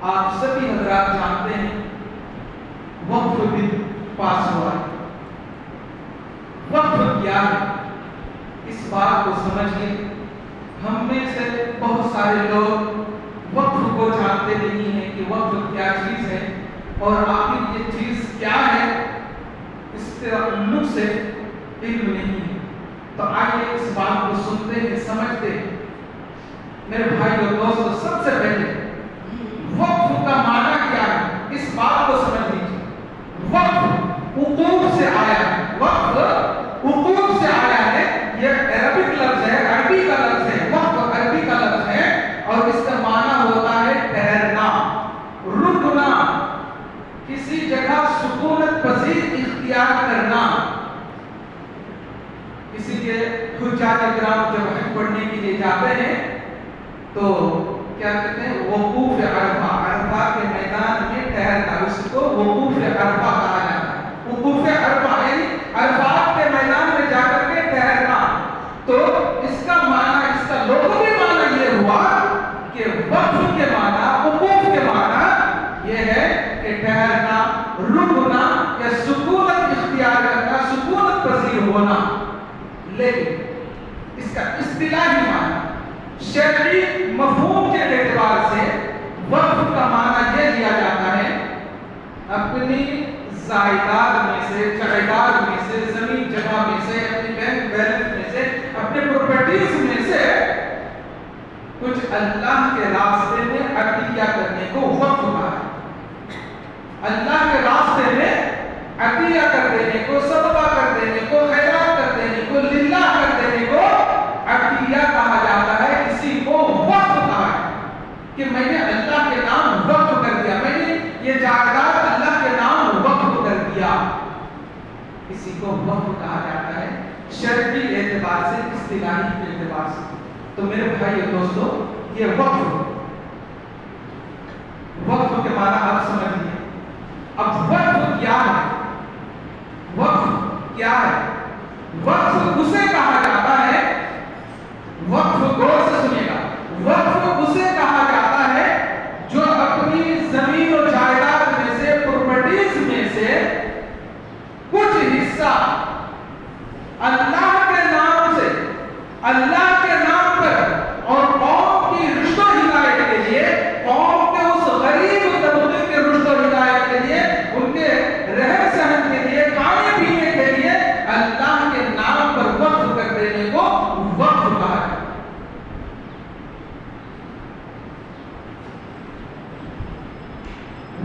آپ سبھی حضرات جانتے ہیں وقف بھی پاس ہوا ہے۔ وقف کیا ہے اس بات کو سمجھیے۔ ہم میں سے بہت سارے لوگ وقف کو جانتے نہیں ہیں کہ وقف کیا چیز ہے اور آخر یہ چیز کیا ہے، اس تعلق سے علم نہیں ہے۔ تو آئیے اس بات کو سنتے ہیں، سمجھتے ہیں۔ میرے بھائی اور دوستو، سب سے پہلے وقف کا معنی کیا ہے اس بات کو سمجھ لیجیے۔ وقف وقوف سے آیا ہے، وقف وقوف سے آیا ہے۔ یہ عربک لفظ ہے، عربی کا لفظ ہے، وقف عربی کا لفظ ہے اور اس کا معنی ہوتا ہے ٹھہرنا، رکنا، کسی جگہ سکونت پذیر اختیار کرنا۔ اسی لیے حجاج کرام جب حج پڑھنے کے لیے جاتے ہیں تو کیا کہتے ہیں؟ وقوف عرفہ، عرفہ کے میدان میں ٹھہرنا، اس کو وقوف عرفہ کہا جاتا ہے۔ وقوف عرفہ یعنی عرفات کے میدان میں جا کر کے ٹھہرنا۔ تو اس کا معنی، اس کا لغوی معنی یہ ہوا کہ وقف کے معنی، وقوف کے معنی یہ ہے کہ ٹھہرنا، رکنا یا سکونت اختیار کرنا، سکونت پذیر ہونا۔ لیکن اس کا اصطلاحی معنی، شرعی مفہوم کے اعتبار سے وقف کا معنی یہ لیا جاتا ہے اپنی زائداد میں سے، جائیداد میں سے، زمین جگہ میں سے، اپنی بینک بیلنس میں سے، اپنے پراپرٹیز میں سے کچھ اللہ کے راستے میں عطیہ کرنے کو وقف کہا ہے۔ اللہ کے راستے میں عطیہ کر دینے کو، صدقہ کر دینے کو، خیرات کر دینے کو، للہ کر دینے کو عطیہ کہا جاتا ہے۔ اسی کو وقف کہا ہے کہ میں نے اللہ کے نام وقف کر دیا، میں نے یہ جائیداد اللہ کے نام وقف کر دیا، اسی کو وقف کہا جاتا ہے شرعی اعتبار سے، اصطلاحی اعتبار سے۔ تو میرے بھائی اور دوستو، یہ وقف کے معنی آپ سمجھیے۔ اب وقف کیا ہے؟ وقف کیا ہے؟ وقف اسے کہا جاتا ہے، وقف غور سے سنیے گا، وقف اسے کہا جاتا ہے جو اپنی زمین و جائیداد میں سے، پراپرٹیز میں سے کچھ حصہ اللہ کے نام سے، اللہ کے نام پر اور قوم کی رشد و ہدایت کے لیے، قوم کے اس غریب طبقے کے رشد و ہدایت کے لیے، ان کے رہن سہن کے لیے، کھانے پینے کے لیے اللہ کے نام پر وقف کر دینے کو وقف کہا ہے۔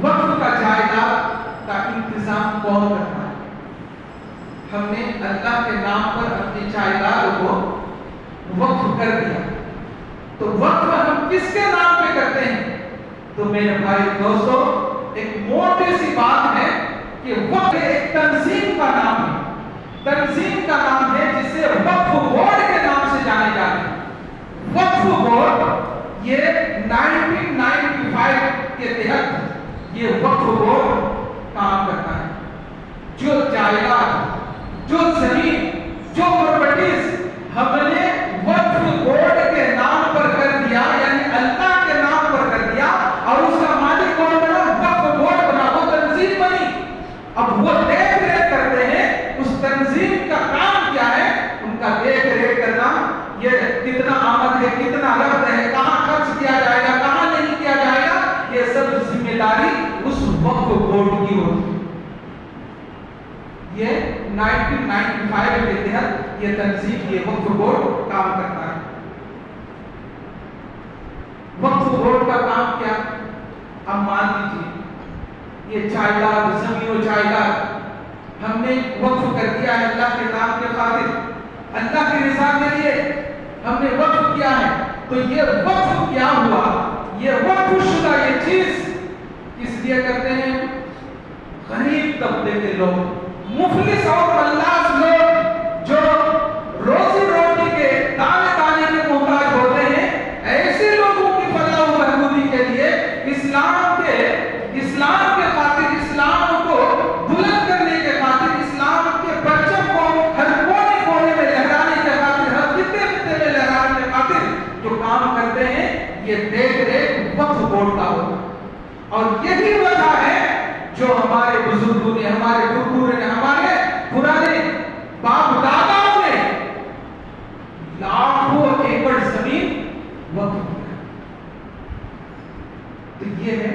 وقف کا جائیداد کا انتظام کون کرتا ہے؟ ہم نے اللہ کے نام پر اپنی جائیداد کو وقف کر دیا، تو وقف ہم کس کے نام پہ کرتے ہیں؟ تو میرے بھائی دوستو، ایک موٹی سی بات ہے کہ وقف ایک تنظیم کا نام ہے، تنظیم کا نام ہے جسے وقف بورڈ کے نام سے جانے جاتے ہیں۔ وقف بورڈ یہ 1995 کے تحت یہ وقف بورڈ کام کرتا ہے۔ جو جائیداد، جو زمین، جو پراپرٹیز ہم نے وقف بورڈ کے نام پر کر دیا، یعنی اللہ کے نام پر کر دیا، اور اس کا مالک کون بنا؟ وقف بورڈ بنا، وہ تنظیم بنی۔ اب وہ دیکھ ریکھ کرتے ہیں، اس تنظیم کا کام کیا ہے؟ ان کا دیکھ ریکھ کرنا، یہ کتنا آمد ہے، کتنا رفت ہے، کہاں خرچ کیا جائے گا، کہاں نہیں کیا جائے گا، یہ سب ذمہ داری اس وقف بورڈ کی ہوتی ہے۔ یہ 1995 کے تحت یہ تنظیم، یہ وقف بورڈ کام کرتا ہے۔ وقف بورڈ کا کام کیا؟ اب مان لیجیے یہ جائیداد، زمین و جائیداد ہم نے وقف کر دیا ہے اللہ کے نام کے خاطر، اللہ کی رضا کے لیے ہم نے وقف کیا ہے۔ تو یہ وقف کیا ہوا؟ یہ وقف شدہ یہ چیز اس لیے کرتے ہیں غریب طبقے کے لوگ، مفلس اور ملاس لوگ جو روزی روٹی کے دانے دانے کے محتاج ہوتے ہیں، ایسے لوگوں کی فلاح و بہبودی کے لیے اسلام کے خاطر، اسلام کو بلند کرنے کے خاطر، اسلام کے پرچم کو ہر کونے کونے میں لہرانے کے خاطر، ہر خطے خطے میں لہرانے کے خاطر جو کام کرتے ہیں، یہ دیکھ ریکھ وقف بورڈ کا ہوتا ہے۔ تو یہ ہے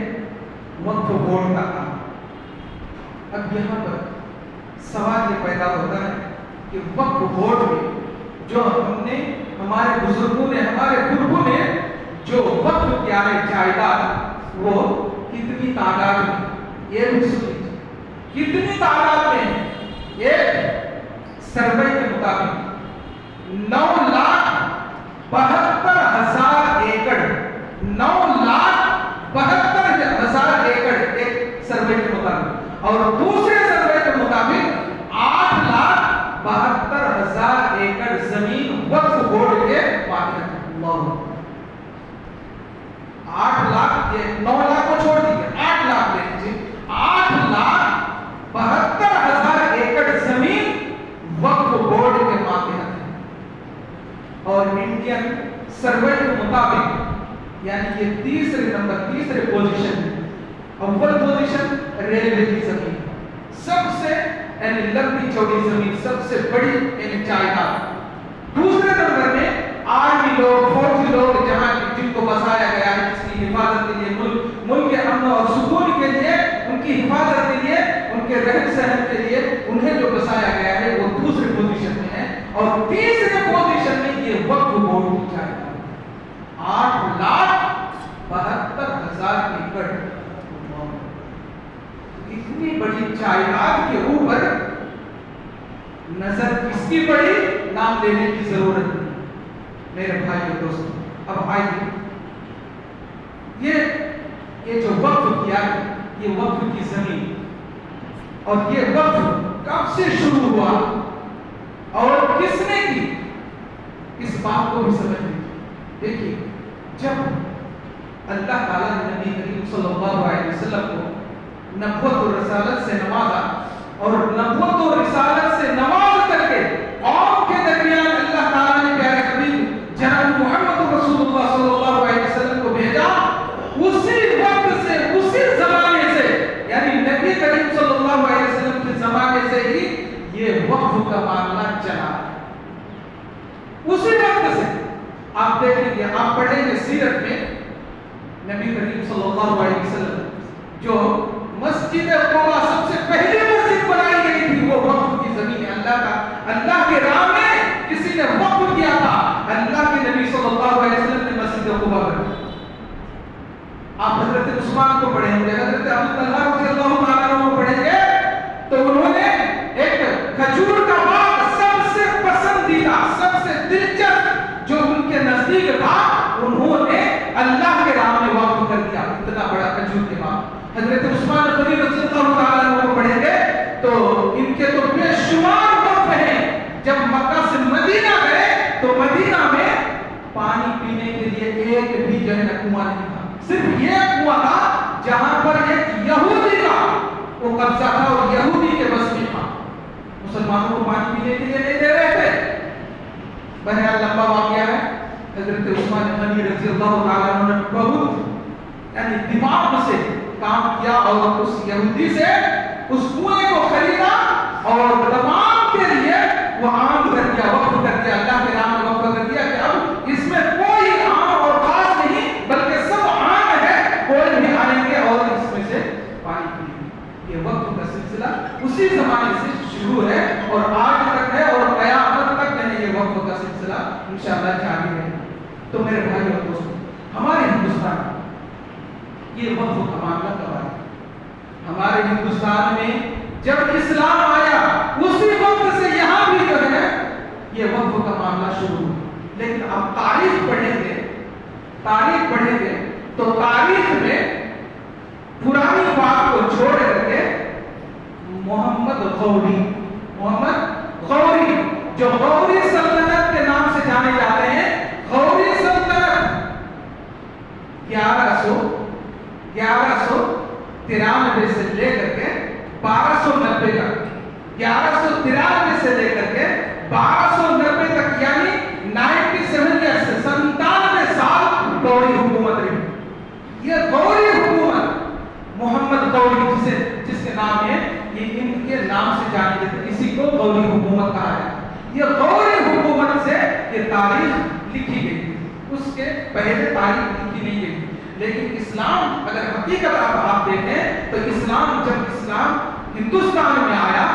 وقف بورڈ کا کام۔ اب یہاں پر سوال یہ پیدا ہوتا ہے کہ وقف بورڈ میں جو ہم نے ہمارے بزرگوں نے ہمارے بزرگوں نے جو وقف کیا ہے جائیداد وہ کتنی تعداد میں، یہ بھی سن لیجیے کتنی تعداد میں ہے۔ ایک سروے کے مطابق 9,72,000 ایکڑ، 9,72,000 ایکڑ ایک سروے کے مطابق، اور دوسرے سروے کے مطابق 8,72,000 ایکڑ زمین وقف بورڈ کے مالک ہے۔ 8 لاکھ، یہ 9 لاکھ کو چھوڑ دیجیے، 8 لاکھ لے لیجیے، 8,72,000 ایکڑ زمین وقف بورڈ کے مالک ہے۔ اور انڈین سروے کے مطابق یعنی یہ تیسرے پوزیشن ہے۔ اول پوزیشن ریلوے کی زمین، سب سے یعنی لمبی چوڑی زمین، سب سے بڑی یعنی جائیداد۔ دوسرے نمبر میں آرمی لوگ، فوجی لوگ، جہاں جن کو بسایا گیا ہے جس کی حفاظت کے لیے، ملک کے امن اور سکون کے لیے، ان کی حفاظت کے لیے، ان کے رہن سہن کے لیے انہیں جو بسایا گیا ہے وہ دوسرے پوزیشن میں ہے۔ اور تیسرے پوزیشن میں یہ وقف بورڈ کی جائیداد 8,72,000 ایکڑ۔ اتنی بڑی جائیداد کے اوپر نظر کس کی پڑی، نام لینے کی ضرورت نہیں میرے بھائی اور دوستوں۔ اب آئیے یہ جو وقف کیا ہے، یہ وقف کی زمین، اور یہ وقف کب سے شروع ہوا اور کس نے کی، اس بات کو بھی سمجھ لیجیے۔ دیکھیے جب اللہ تعالیٰ نے نبی کریم صلی اللہ علیہ وسلم کو نبوت و رسالت سے نوازا، اور نبوت و رسالت سے نواز کر کے قوم کے درمیان اللہ تعالیٰ نے پیارے حبیب جناب محمد رسول اللہ صلی اللہ علیہ وسلم کو بھیجا، اسی وقت سے، اسی زمانے سے، یعنی نبی کریم صلی اللہ علیہ وسلم کے زمانے سے ہی یہ وقف کا معاملہ چلا۔ اسی وقت سے آپ دیکھیں گے، آپ پڑھیں گے سیرت میں، نبی کریم صلی اللہ علیہ وسلم جو مسجد قباء سب سے پہلی مسجد بنائی گئی تھی وہ وقف کی زمین ہے۔ اللہ کے راہ میں کسی نے وقف کیا تھا، اللہ کے نبی صلی اللہ علیہ وسلم نے مسجد قباء بنائی۔ آپ حضرت عثمان کو پڑھیں گے، حضرت ابو طلحہ رضی اللہ تعالیٰ عنہ کو پڑھیں گے تو انہوں نے ایک کھجور کا باغ سب سے پسندیدہ، سب سے دلچسپ جو ان کے نزدیک تھا، انہوں نے اللہ کے راہ میں وقف کر دیا، اتنا بڑا کھجور کے باغ۔ حضرت عثمان غنی رضی اللہ تعالیٰ عنہ کو پڑھیں گے تو ان کے تو بے شمار وقف ہیں۔ جب مکہ سے مدینہ گئے تو مدینہ میں پانی پینے کے لیے ایک بھی جو ہے کنواں نہیں تھا، صرف یہ کنواں تھا جہاں پر ایک یہودی کا وہ قبضہ تھا اور یہودی کے بس میں تھا، مسلمانوں کو پانی پینے کے لیے نہیں دے رہے تھے۔ بہرحال لمبا واقعہ ہے، حضرت عثمان غنی رضی اللہ تعالیٰ عنہ نے بہت یعنی دماغ سے کام کیا اور اس یہودی سے اس کنویں کو خریدا اور تمام کے لیے وہ عام کر دیا، وقف کر دیا، اللہ کے نام میں وقف کر دیا کہ اب اس میں کوئی عام اور خاص نہیں بلکہ سب عام ہے، کوئی بھی آئیں گے اور اس میں سے پانی پئیں گے۔ یہ وقف کا سلسلہ اسی زمانے سے شروع ہے اور آج تک ہے اور قیامت تک یعنی یہ وقف کا سلسلہ انشاءاللہ جاری ہے۔ تو میرے بھائی اور دوستو، ہمارے ہندوستان یہ وقف کا معاملہ کب آیا؟ ہمارے ہندوستان میں جب اسلام آیا اسی وقت سے یہاں بھی جو ہے یہ وقف کا معاملہ شروع ہوا۔ لیکن اب تاریخ پڑھیں گے تو تاریخ میں پرانی بات کو چھوڑ کر کے محمد غوری جو غوری سلطنت کے نام سے جانے جاتے ہیں، غوری سلطنت 1193 سے لے کر کے 1290 تک، 1193 سے لے کر کے 1290 تک یعنی 97 ایئرس 97 سال غوری حکومت رہی۔ یہ غوری حکومت محمد غوری جس کے نام ہے یہ ان کے نام سے جانی جاتی ہے، اسی کو غوری حکومت کہا جاتا ہے۔ یہ غوری حکومت سے یہ تاریخ لکھی گئی، اس کے پہلے تاریخ لکھی نہیں گئی۔ لیکن اسلام اگر حقیقت آپ دیکھیں تو اسلام جب اسلام ہندوستان میں آیا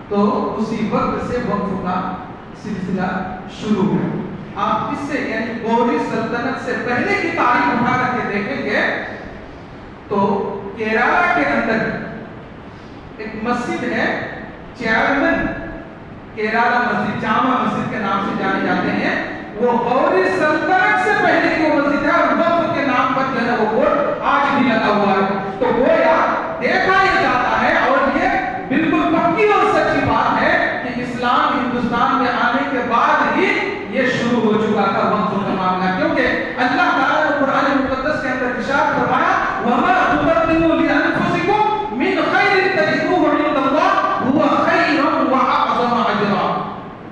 تو اسی وقت سے وقف کا سلسلہ شروع ہوا۔ آپ اس سے یعنی غوری سلطنت سے پہلے کی تاریخ اٹھا کر کے دیکھیں گے تو کیرالہ کے اندر ایک مسجد ہے چیئرمین کیرالہ مسجد، جامع مسجد کے نام سے جانے جاتے ہیں، وہ غوری سلطنت سے پہلے کی مسجد ہے اور وقف کے نام پر جو ہے وہ بورڈ آج بھی لگا ہوا ہے۔ تو گویا دیکھا یہ جاتا ہے اور یہ بالکل پکی اور سچی بات ہے کہ اسلام ہندوستان میں آنے کے بعد ہی یہ شروع ہو چکا تھا وقف کا معاملہ، کیونکہ اللہ تعالیٰ نے قرآن مقدس کے اندر ارشاد فرمایا وَمَا تُقَدِّمُوا لِأَنفُسِكُم مِّن خَيْرٍ تَجِدُوهُ عِندَ اللَّهِ هُوَ خَيْرًا وَأَعْظَمَ أَجْرًا۔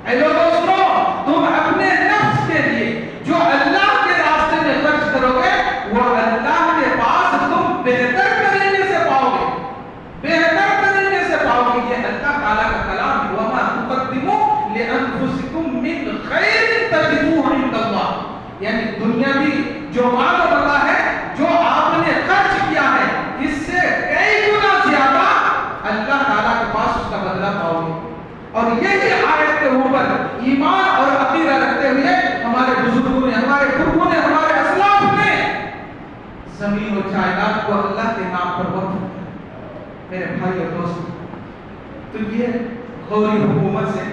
اے لوگوں سنو، تم اپنے نفس کے لیے جو اللہ کے راستے میں خرچ کرو گے وہ اللہ کے پاس تم بہتر طریقے سے پاؤ گے، بہتر طریقے سے پاؤ گے۔ یہ اللہ تعالیٰ کا کلام ہے وَمَا تُقَدِّمُوا لِأَنفُسِكُم مِّن خَيْرٍ تَجِدُوهُ عِندَ اللَّهِ، یعنی دنیاوی جو مال و متا ہے جو آپ نے خرچ کیا ہے اس سے کئی گنا زیادہ اللہ تعالیٰ کے پاس اس کا بدلہ پاؤ گے۔ اور یہی آیت کے اوپر ایمان اور عقیدہ رکھتے ہوئے ہمارے بزرگوں نے، ہمارے بزرگوں نے، ہمارے اسلاف نے زمین و جائیداد کو اللہ کے نام پر وقف کیا۔ میرے بھائی اور دوستو، تو یہ غوری حکومت سے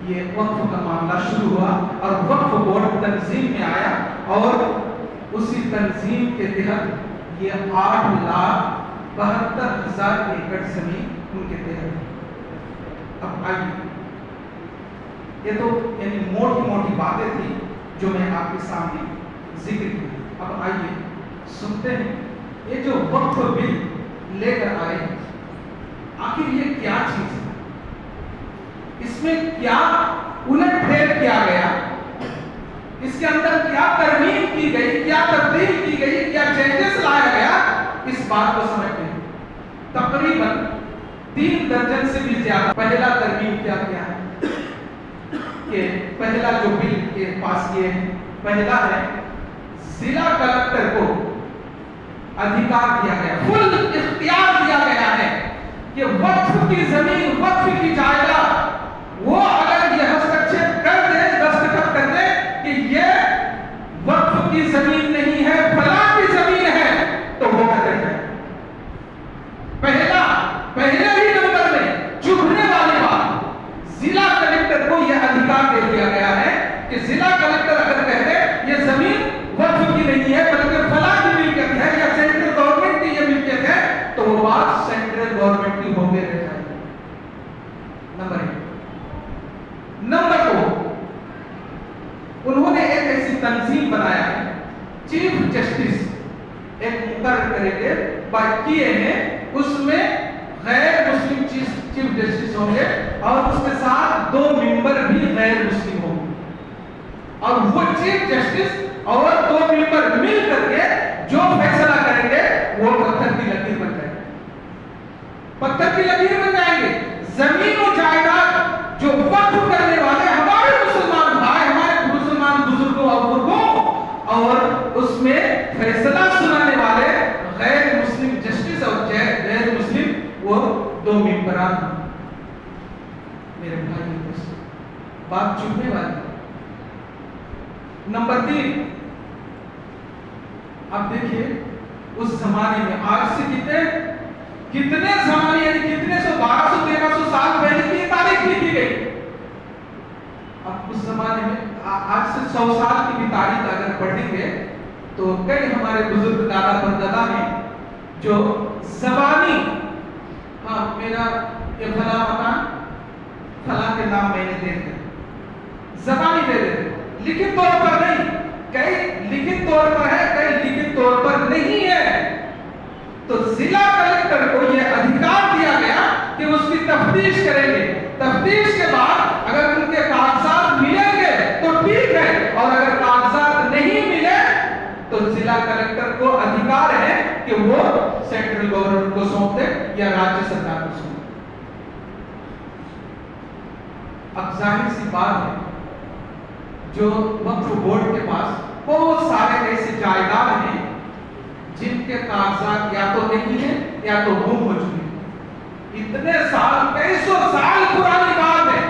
یہ وقف کا معاملہ شروع ہوا اور وقف بورڈ تنظیم میں آیا اور اسی تنظیم کے تحت یہ 8,72,000 ایکڑ زمین ان کے تحت۔ اب آئیے، یہ تو یعنی موٹی موٹی باتیں تھی جو میں آپ کے سامنے ذکر کی۔ اب آئیے سنتے ہیں یہ جو وقف بل لے کر آئے آخر یہ کیا چیز ہے، اس میں کیا الٹ پھیر کیا گیا، اس کے اندر کیا ترمیم کی گئی، کیا تبدیل کی گئی، کیا چینجز لایا گیا، اس بات کو سمجھتے ہیں۔ تقریباً 3 درجن سے بھی زیادہ پہلا ترمیم کیا گیا ہے کہ پہلا جو بل کے پاس کیے ہیں، پہلا ہے ضلع کلکٹر کو ادھیکار دیا گیا، فل اختیار دیا گیا ہے کہ وقف کی زمین، وقف کی جائیداد وہ اگر یہ ہستکشیپ کر دے، دستخط کر دے کہ یہ وقف کی زمین نہیں ہے، فلاں کی زمین ہے، تو وہ کر دے۔ پہلے ہی نمبر میں چبھنے والی بات، ضلع کلکٹر کو یہ ادھیکار دے دیا گیا ہے کہ ضلع کلکٹر اگر کہہ دے یہ زمین وقف کی نہیں ہے بلکہ فلاں کی ملکیت ہے یا سینٹرل گورنمنٹ کی یہ ملکیت ہے، تو وہ بات سینٹرل گورنمنٹ کی ہو کے رہ جائے گی۔ نمبر 1۔ نمبر 2، انہوں نے ایک ایسی تنظیم بنایا ہے، چیف جسٹس ایک مقرر کریں گے باقی ہیں، اس میں غیر مسلم چیف جسٹس ہوں گے اور اس کے ساتھ 2 ممبر بھی غیر مسلم ہوں گے، اور وہ چیف جسٹس اور 2 ممبر مل کر کے جو فیصلہ کریں گے وہ پتھر کی لکیر بن جائیں گے، پتھر کی لکیر بن جائیں گے۔ زمین و جائیداد جو وقف کرنے والے ہمارے مسلمان بھائی، ہمارے مسلمان بزرگوں اور بزرگوں، اور اس میں فیصلہ سنانے والے غیر مسلم جسٹس اور غیر مسلم وہ 2 ممبران۔ میرے بھائی بات چپنے والی۔ نمبر 3، اب دیکھیے اس زمانے میں آج سے کتنے زمانے یعنی کتنے 1200-1300 سال پہلے کی تاریخ لکھی گئی۔ اب اس زمانے میں آج سے 100 سال کی بھی تاریخ اگر پڑھیں گے تو کئی ہمارے بزرگ دادا پردادا ہیں جو زبانی، ہاں میرا یہ فلاں مکان فلاں کے نام میں نے دے دیا، زبانی دے دیتے، لکھت طور پر نہیں، کئی لکھت طور پر ہے، کئی لکھت طور پر نہیں ہے۔ تو ضلع کلکٹر کو یہ ادھیکار دیا گیا کہ اس کی تفتیش کریں گے، تفتیش کے بعد اگر ان کے کاغذات ملیں گے تو ٹھیک ہے، اور اگر کاغذات نہیں ملے تو ضلع کلکٹر کو ادھیکار ہے کہ وہ سینٹرل گورنمنٹ کو سونپ دے یا راجیہ سرکار کو سونپ دے۔ اب ظاہر سی بات ہے جو وقف بورڈ کے پاس بہت سارے ایسے جائیداد ہیں جن کے کاغذات یا تو نہیں ہیں یا تو گم ہو چکے ہیں. اتنے سال، کئی سو سال پرانی بات ہے.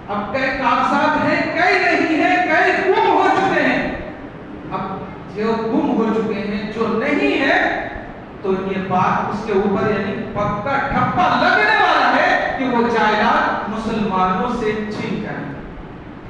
اب کئی کاغذات ہیں، کئی نہیں ہیں، کئی گم ہو چکے ہیں. اب جو گم ہو چکے ہیں، جو نہیں ہے، تو یہ بات اس کے اوپر یعنی پکا ٹھپا لگنے والا ہے کہ وہ جائیداد مسلمانوں سے چھین جائے.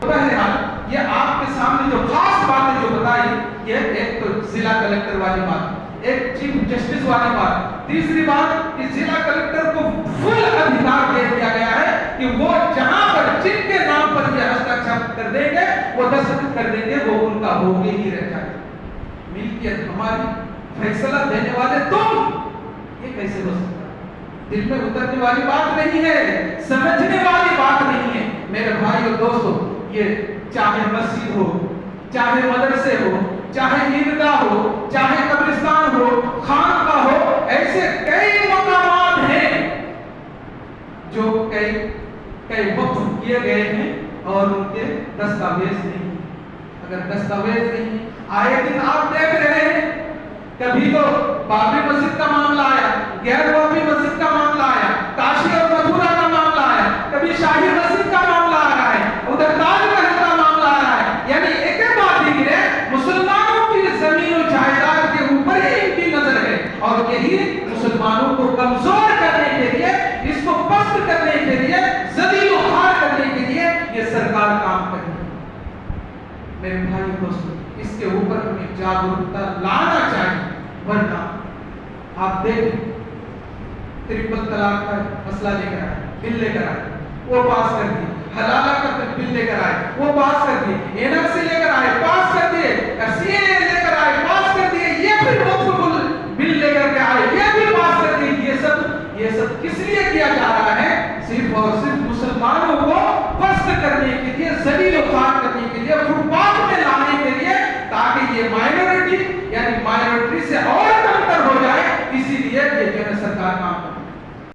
بہرحال یہ آپ کے سامنے جو خاص باتیں جو بتائی، یہ ایک تو ضلع کلکٹر والی بات، ایک چیف جسٹس والی بات. تیسری بات کہ ضلع کلکٹر کو فل ادھیکار دے دیا گیا ہے کہ وہ جہاں پر جن کے نام پر یہ ہستکشیپ کر دیں گے، وہ دستخط کر دیں گے، وہ ان کا ہو کے ہی رہ جائے. ملکیت ہماری، فیصلہ دینے والے تم. یہ کیسے ہو سکتا ہے؟ دل میں اترنے والی بات نہیں ہے، سمجھنے والی بات نہیں ہے. میرے بھائی اور دوستو، یہ چاہے مسجد ہو، چاہے مدرسے ہو، چاہے عیدگاہ ہو، چاہے قبرستان ہو، خانقاہ ہو، ایسے کئی مقامات ہیں جو کئی وقف کیے گئے ہیں اور ان کے دستاویز نہیں. اگر دستاویز نہیں، آئے دن آپ دیکھ رہے ہیں، کبھی تو بابری مسجد کا معاملہ آیا، غیر بابری مسجد کا معاملہ آیا، کاشی اور متھرا کا معاملہ آیا، کبھی شاہی مسجد کا معاملہ آ رہا ہے، ادھر تاج محل کا معاملہ آ رہا ہے. یعنی ایک بات ہی ہے، مسلمانوں کی زمین و جائیداد کے اوپر ہی ان کی نظر ہے، اور یہی مسلمانوں کو کمزور کرنے کے لیے، اس کو پست کرنے کے لیے، ذلیل و خوار کرنے کے لیے یہ سرکار کام کر رہی ہے. میرے بھائی دوستو، اس کے اوپر ہمیں جاگرکتا لانا چاہیے. ورنہ آپ دیکھیں، ٹرپل طلاق کا مسئلہ لے کر آئے، بل لے کر آئے، وہ پاس کر دی. حلالہ کا بل لے کر آئے، وہ پاس کر دی. اینک سے لے کر